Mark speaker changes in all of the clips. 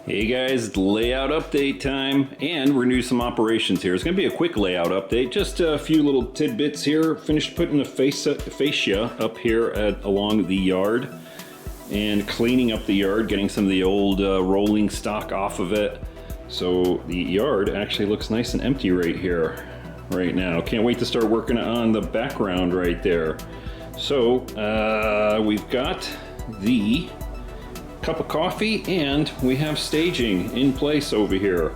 Speaker 1: Hey guys, layout update time, and we're gonna do some operations here. It's gonna be a quick layout update, just a few little tidbits here. Finished putting the fascia up here along the yard and cleaning up the yard, getting some of the old rolling stock off of it. So the yard actually looks nice and empty right here, right now. Can't wait to start working on the background right there. So we've got the cup of coffee and we have staging in place over here.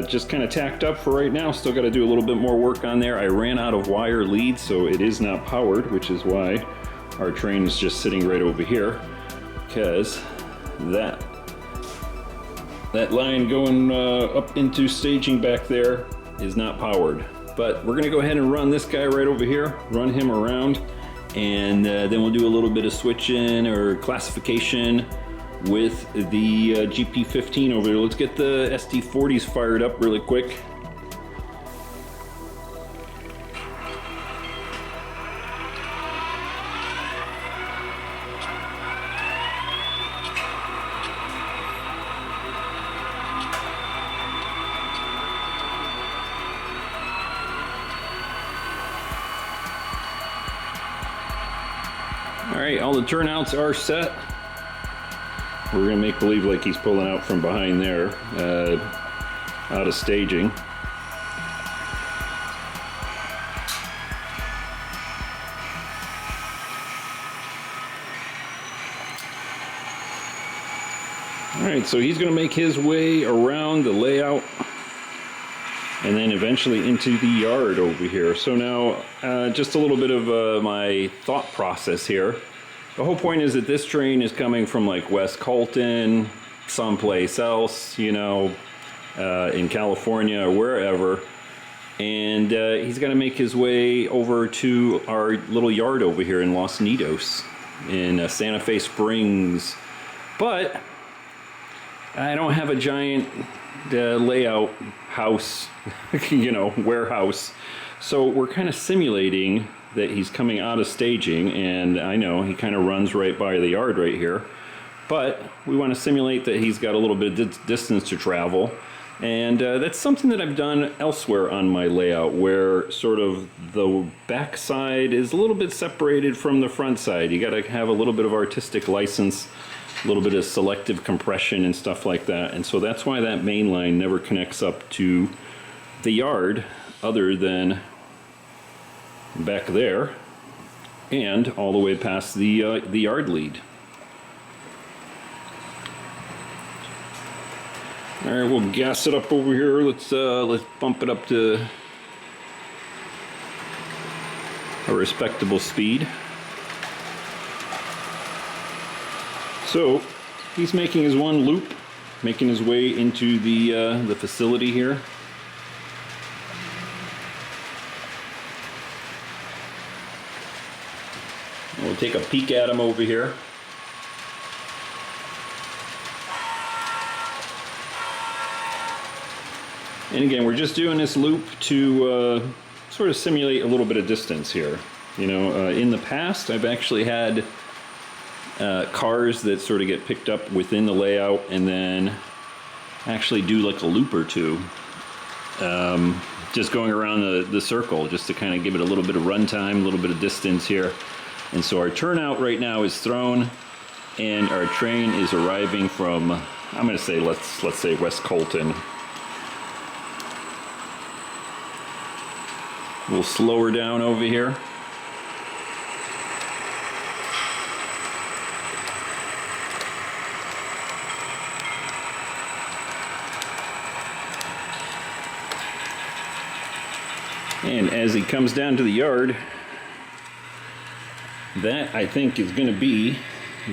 Speaker 1: Just kind of tacked up for right now. Still got to do a little bit more work on there. I ran out of wire leads, so it is not powered, which is why our train is just sitting right over here, because that line going up into staging back there is not powered. But we're gonna go ahead and run this guy right over here, run him around, and then we'll do a little bit of switching or classification with the GP15 over there. Let's get the SD40s fired up really quick. All right, all the turnouts are set. We're gonna make believe like he's pulling out from behind there, out of staging. All right, so he's gonna make his way around the layout and then eventually into the yard over here. So now, just a little bit of my thought process here. The whole point is that this train is coming from like West Colton, someplace else, you know, in California or wherever. And he's gonna make his way over to our little yard over here in Los Nietos, in Santa Fe Springs. But I don't have a giant layout house, you know, warehouse. So we're kind of simulating that he's coming out of staging, and I know he kind of runs right by the yard right here, but we want to simulate that he's got a little bit of distance to travel. And that's something that I've done elsewhere on my layout, where sort of the back side is a little bit separated from the front side. You got to have a little bit of artistic license, a little bit of selective compression and stuff like that. And so that's why that main line never connects up to the yard other than back there and all the way past the yard lead. All right, we'll gas it up over here. Let's bump it up to a respectable speed. So he's making his one loop, making his way into the facility here. We'll take a peek at him over here. And again, we're just doing this loop to sort of simulate a little bit of distance here. You know, in the past, I've actually had cars that sort of get picked up within the layout and then actually do like a loop or two. Just going around the circle just to kind of give it a little bit of runtime, a little bit of distance here. And so our turnout right now is thrown, and our train is arriving from, I'm going to say, let's say West Colton. We'll slow her down over here. And as he comes down to the yard, that, I think, is going to be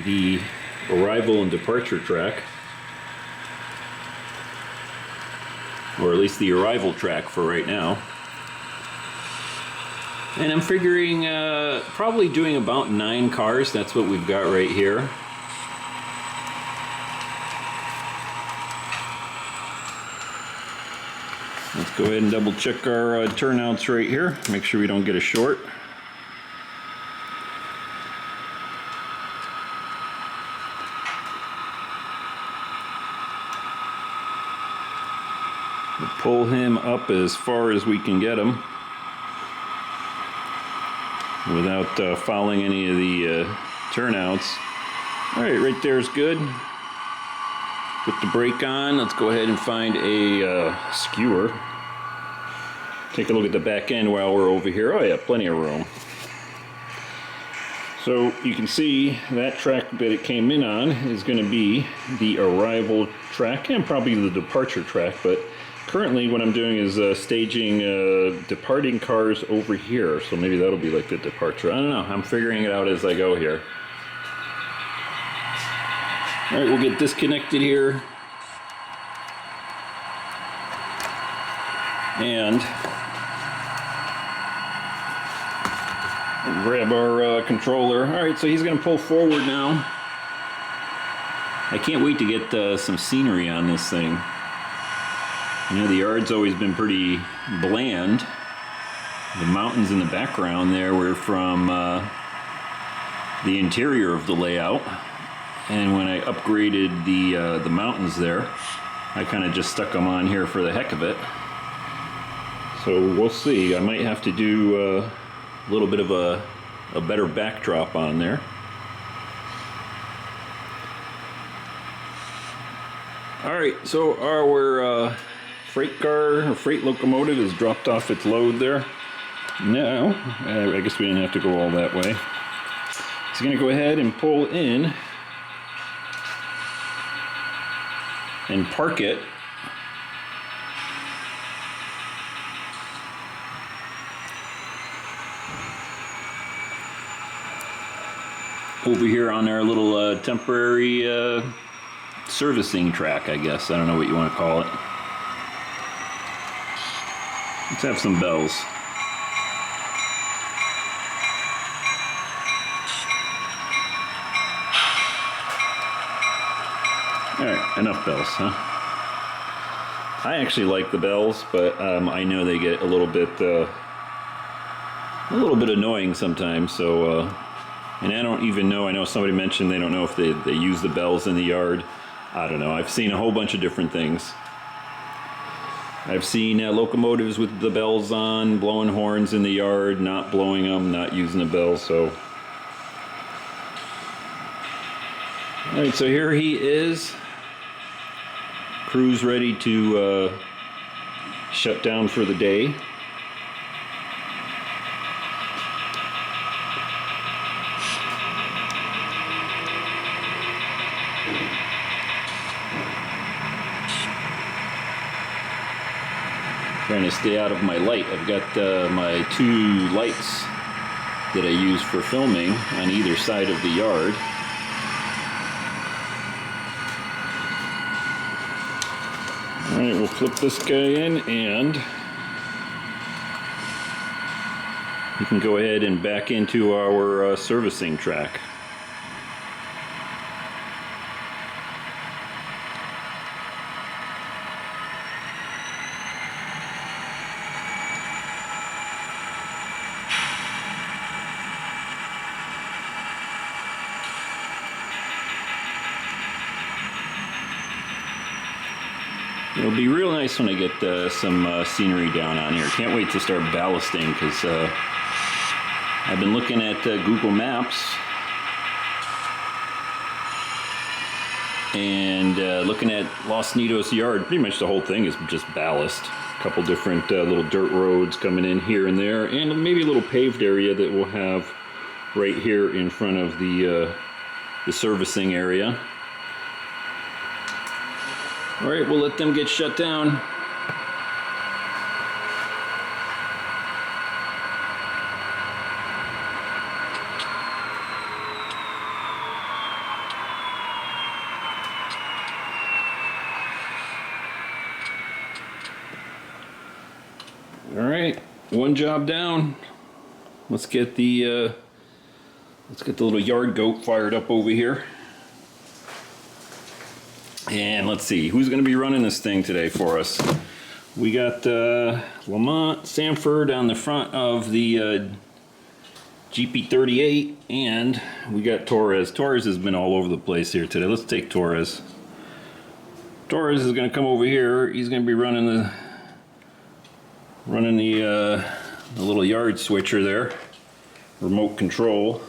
Speaker 1: the arrival and departure track, or at least the arrival track for right now. And I'm figuring probably doing about 9 cars. That's what we've got right here. Let's go ahead and double check our turnouts right here. Make sure we don't get a short. We'll pull him up as far as we can get him without fouling any of the turnouts. All right, right there's good. Put the brake on. Let's go ahead and find a skewer. Take a look at the back end while we're over here. Oh yeah, plenty of room. So you can see that track that it came in on is going to be the arrival track and probably the departure track, but currently what I'm doing is staging departing cars over here, so maybe that'll be like the departure. I don't know, I'm figuring it out as I go here. Alright, we'll get disconnected here. And grab our controller. Alright, so he's going to pull forward now. I can't wait to get some scenery on this thing. You know, the yard's always been pretty bland. The mountains in the background there were from the interior of the layout. And when I upgraded the mountains there, I kind of just stuck them on here for the heck of it. So we'll see. I might have to do a little bit of a better backdrop on there. Alright, so our freight car, or freight locomotive has dropped off its load there. Now, I guess we didn't have to go all that way. It's going to go ahead and pull in and park it over here on our little temporary servicing track, I guess. I don't know what you want to call it. Let's have some bells. Alright, enough bells, huh? I actually like the bells, but I know they get a little bit annoying sometimes, so and I don't even know, I know somebody mentioned they don't know if they use the bells in the yard. I don't know, I've seen a whole bunch of different things. I've seen locomotives with the bells on, blowing horns in the yard, not blowing them, not using the bells, so. Alright, so here he is. Crew's ready to shut down for the day. Trying to stay out of my light. I've got my two lights that I use for filming on either side of the yard. Alright, we'll flip this guy in and we can go ahead and back into our servicing track. It'll be real nice when I get some scenery down on here. Can't wait to start ballasting because I've been looking at Google Maps and looking at Los Nietos yard. Pretty much the whole thing is just ballast. A couple different little dirt roads coming in here and there, and maybe a little paved area that we'll have right here in front of the servicing area. All right, we'll let them get shut down. All right, one job down. Let's get the little yard goat fired up over here. And let's see, who's going to be running this thing today for us? We got Lamont Sanford on the front of the GP38, and we got Torres. Torres has been all over the place here today. Let's take Torres. Torres is going to come over here. He's going to be running Running the little yard switcher there, remote control.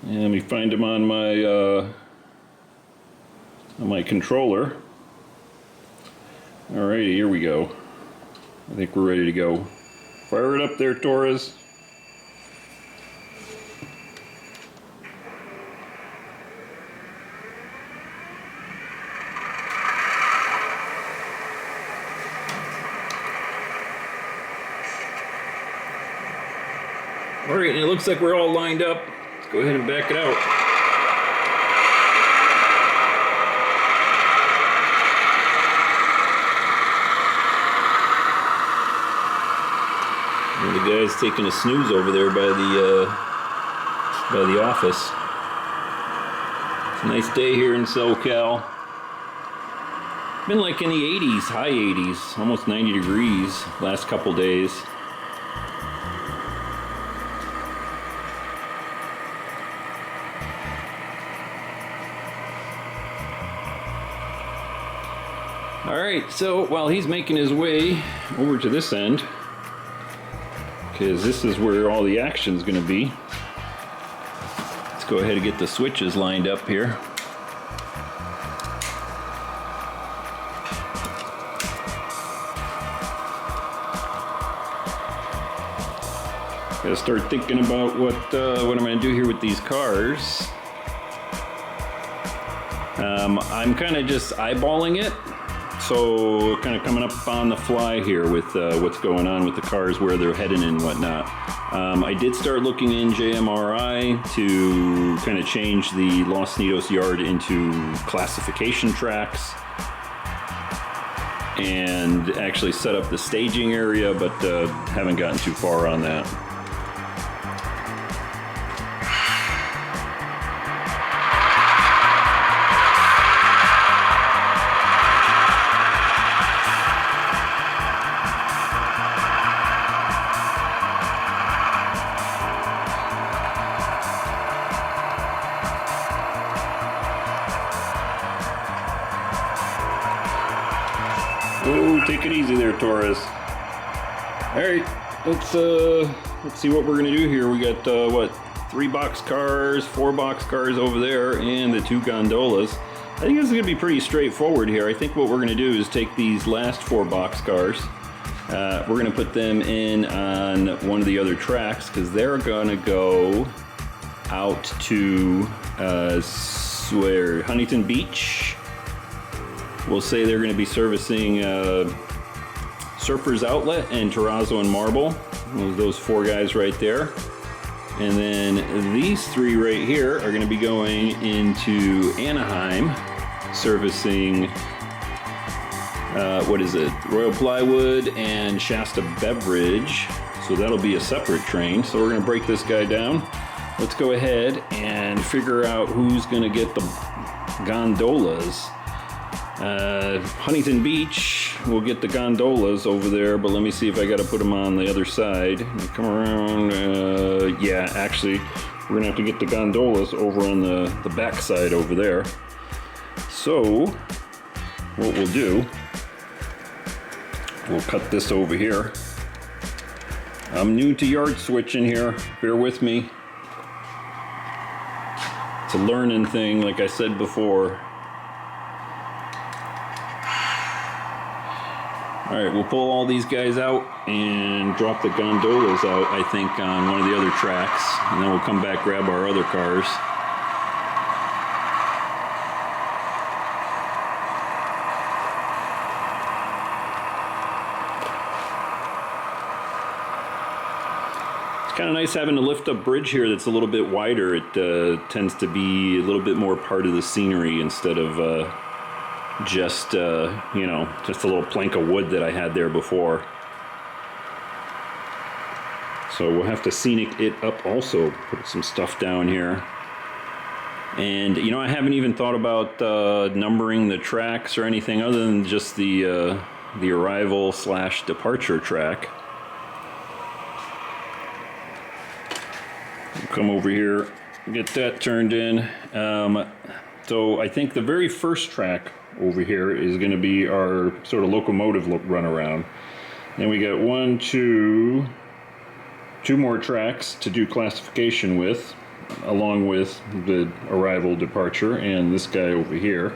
Speaker 1: And let me find him on my controller. Alrighty, here we go. I think we're ready to go. Fire it up there, Torres. Alright, and it looks like we're all lined up. Let's go ahead and back it out. And the guy's taking a snooze over there by the office. It's a nice day here in SoCal. Been like in the 80s, high 80s, almost 90 degrees last couple days. Alright, so while he's making his way over to this end, because this is where all the action's going to be, let's go ahead and get the switches lined up here. Gotta start thinking about what I'm going to do here with these cars. I'm kind of just eyeballing it. So kind of coming up on the fly here with what's going on with the cars, where they're heading and whatnot. I did start looking in JMRI to kind of change the Los Nietos yard into classification tracks and actually set up the staging area, but haven't gotten too far on that. Oh, take it easy there, Torres. All right, let's see what we're gonna do here. We got what, 3 boxcars, 4 boxcars over there, and the 2 gondolas. I think this is gonna be pretty straightforward here. I think what we're gonna do is take these last 4 boxcars. We're gonna put them in on one of the other tracks because they're gonna go out to Huntington Beach. We'll say they're going to be servicing Surfers Outlet and Terrazzo and Marble. Those 4 guys right there. And then these 3 right here are going to be going into Anaheim, servicing, what is it, Royal Plywood and Shasta Beverage. So that'll be a separate train. So we're going to break this guy down. Let's go ahead and figure out who's going to get the gondolas. Huntington Beach, we'll get the gondolas over there, but let me see if I got to put them on the other side. Come around, yeah, actually, we're going to have to get the gondolas over on the back side over there. So, what we'll do, we'll cut this over here. I'm new to yard switching here, bear with me. It's a learning thing, like I said before. Alright, we'll pull all these guys out and drop the gondolas out, I think, on one of the other tracks. And then we'll come back, grab our other cars. It's kind of nice having a lift-up bridge here that's a little bit wider. It tends to be a little bit more part of the scenery instead of just you know, just a little plank of wood that I had there before. So we'll have to scenic it up also, put some stuff down here. And you know, I haven't even thought about numbering the tracks or anything other than just the arrival / departure track. We'll come over here, get that turned in. So I think the very first track over here is going to be our sort of locomotive run around. Then we got two more tracks to do classification with, along with the arrival, departure, and this guy over here.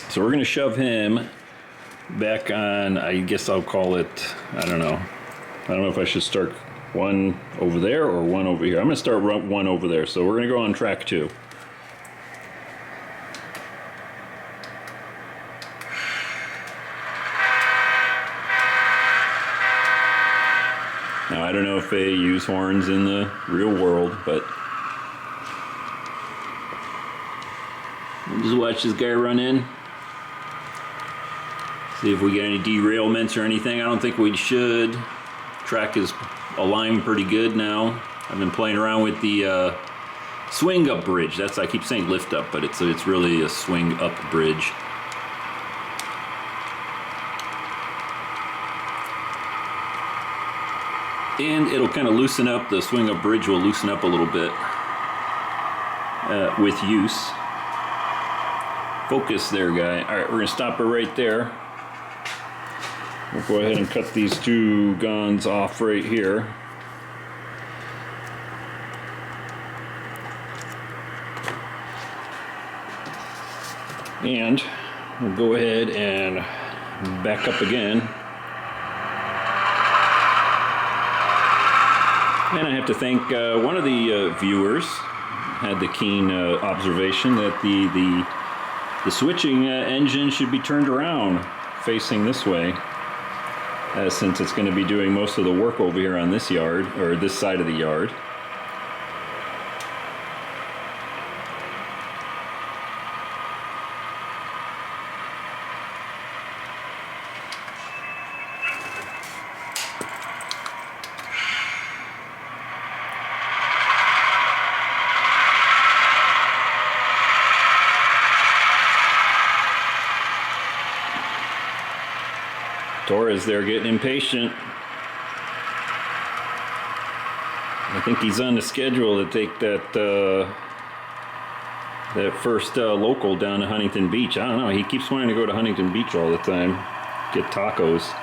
Speaker 1: So we're going to shove him back on, I guess I'll call it, I don't know if I should start one over there or one over here. I'm going to start one over there, so we're going to go on track 2. Now, I don't know if they use horns in the real world, but we'll just watch this guy run in. See if we get any derailments or anything. I don't think we should. Track is aligned pretty good now. I've been playing around with the swing up bridge. I keep saying lift up, but it's really a swing up bridge. And it'll kind of loosen up, the swing up bridge will loosen up a little bit with use. Focus there, guy. All right, we're gonna stop it right there. We'll go ahead and cut these 2 guns off right here. And we'll go ahead and back up again. And I have to thank one of the viewers had the keen observation that the switching engine should be turned around facing this way, since it's going to be doing most of the work over here on this yard, or this side of the yard. Torres there getting impatient. I think he's on the schedule to take that first local down to Huntington Beach. I don't know, he keeps wanting to go to Huntington Beach all the time, get tacos.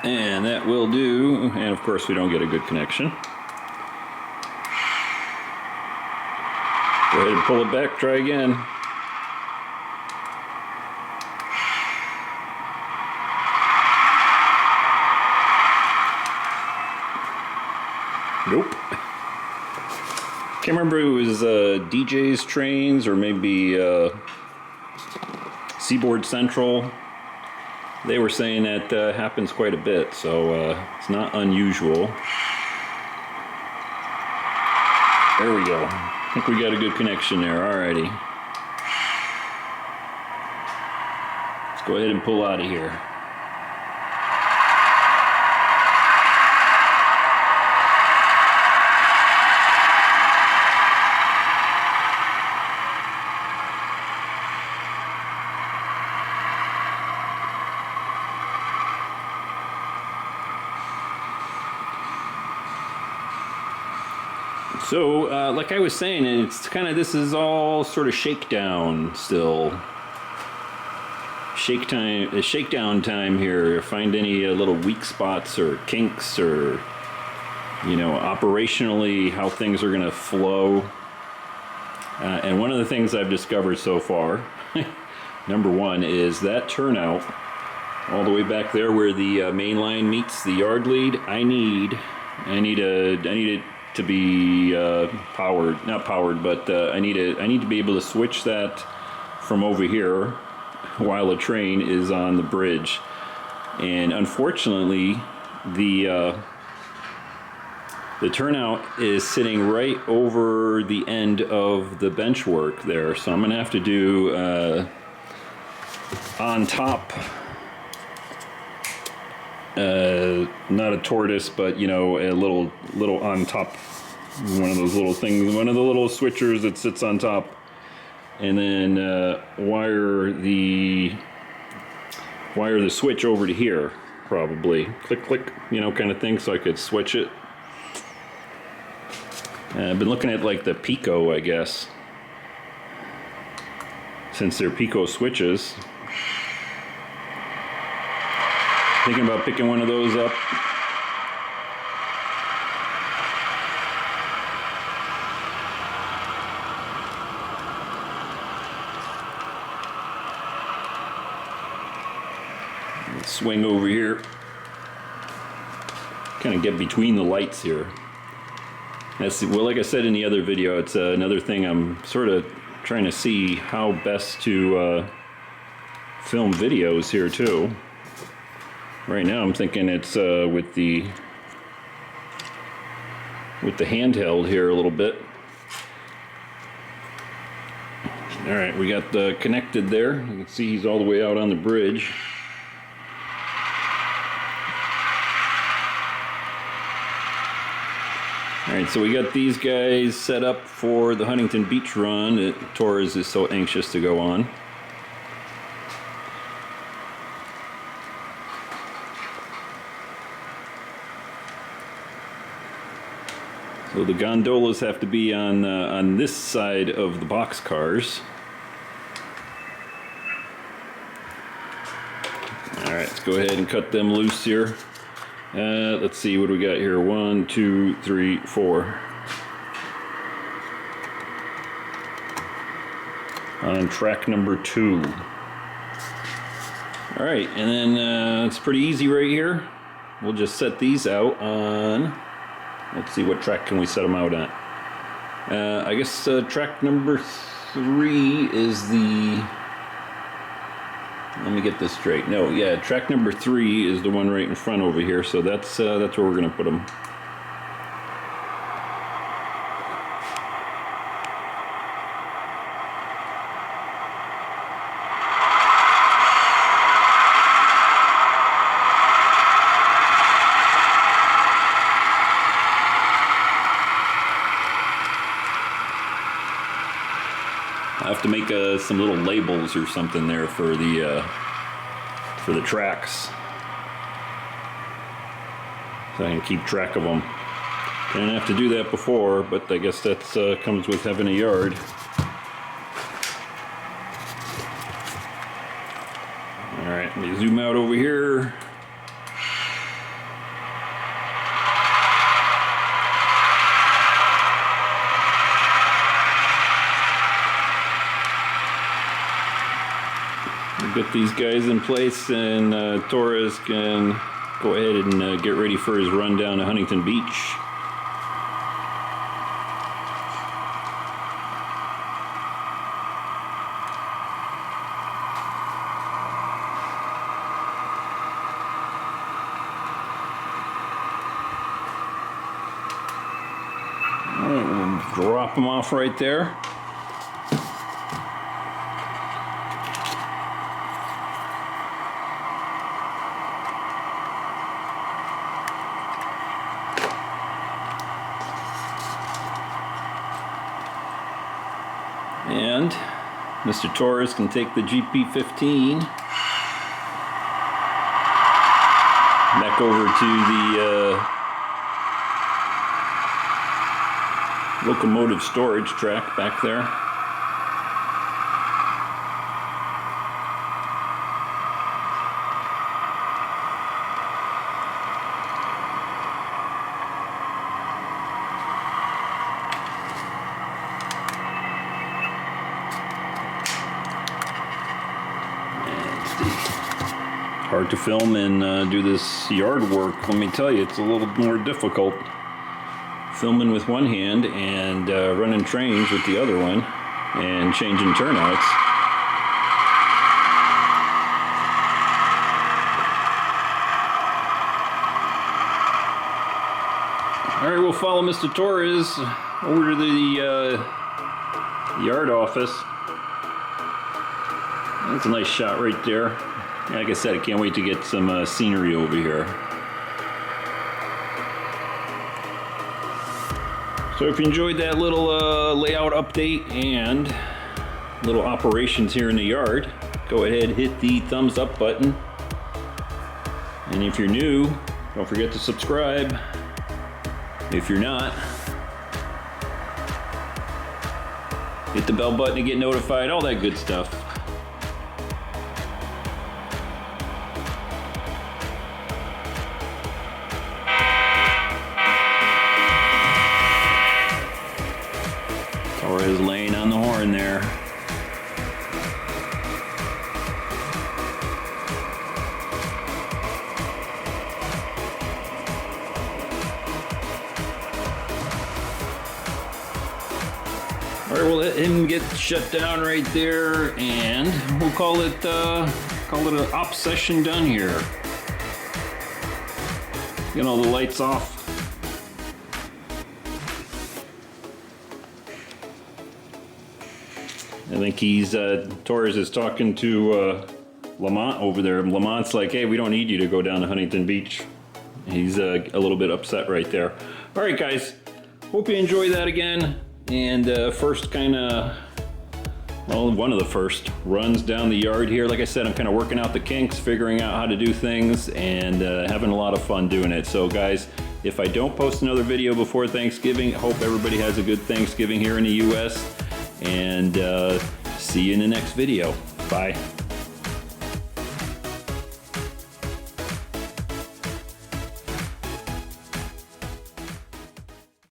Speaker 1: And that will do, and of course we don't get a good connection. Go ahead and pull it back, try again. Nope. Can't remember if it was DJ's Trains or maybe Seaboard Central. They were saying that happens quite a bit, so it's not unusual. There we go. I think we got a good connection there. Alrighty. Let's go ahead and pull out of here. So, like I was saying, it's kind of, this is all sort of shakedown still. Shakedown time here. Find any little weak spots or kinks or, you know, operationally how things are going to flow. And one of the things I've discovered so far, number one, is that turnout all the way back there where the main line meets the yard lead. I need it to be not powered, but I need to be able to switch that from over here while a train is on the bridge. And unfortunately, the turnout is sitting right over the end of the bench work there, so I'm gonna have to do on top, not a tortoise, but you know, a little on top, one of those little things, one of the little switchers that sits on top and then wire the switch over to here, probably. Click, click, you know, kind of thing, so I could switch it. I've been looking at like the Pico, I guess, since they're Pico switches. Thinking about picking one of those up. Let's swing over here. Kind of get between the lights here. Well, like I said in the other video, it's another thing I'm sort of trying to see how best to film videos here too. Right now I'm thinking it's with the handheld here a little bit. Alright, we got the connected there. You can see he's all the way out on the bridge. Alright, so we got these guys set up for the Huntington Beach run that Torres is so anxious to go on. So the gondolas have to be on this side of the box cars. Alright, let's go ahead and cut them loose here. Let's see what we got here. 1, 2, 3, 4. On track number 2. Alright, and then it's pretty easy right here. We'll just set these out on, let's see, what track can we set them out on? I guess track number 3 is the, let me get this straight. No, yeah, track number 3 is the one right in front over here, so that's where we're going to put them. I have to make some little labels or something there for the tracks, so I can keep track of them. Didn't have to do that before, but I guess that comes with having a yard. All right, let me zoom out over here. Get these guys in place, and Torres can go ahead and get ready for his run down to Huntington Beach. All right, we'll drop them off right there. And Mr. Torres can take the GP15 back over to the locomotive storage track back there. Hard to film and do this yard work. Let me tell you, it's a little more difficult filming with one hand and running trains with the other one and changing turnouts. All right, we'll follow Mr. Torres over to the yard office. That's a nice shot right there. Like I said, I can't wait to get some scenery over here. So if you enjoyed that little layout update and little operations here in the yard, go ahead, hit the thumbs up button. And if you're new, don't forget to subscribe. If you're not, hit the bell button to get notified, all that good stuff. Torres laying on the horn there. All right, we'll let him get shut down right there, and we'll call it an op session done here. Get all the lights off. I think Torres is talking to Lamont over there. Lamont's like, hey, we don't need you to go down to Huntington Beach. He's a little bit upset right there. All right, guys, hope you enjoy that again. And first one of the first runs down the yard here. Like I said, I'm kind of working out the kinks, figuring out how to do things, and having a lot of fun doing it. So guys, if I don't post another video before Thanksgiving, hope everybody has a good Thanksgiving here in the US, and see you in the next video. Bye.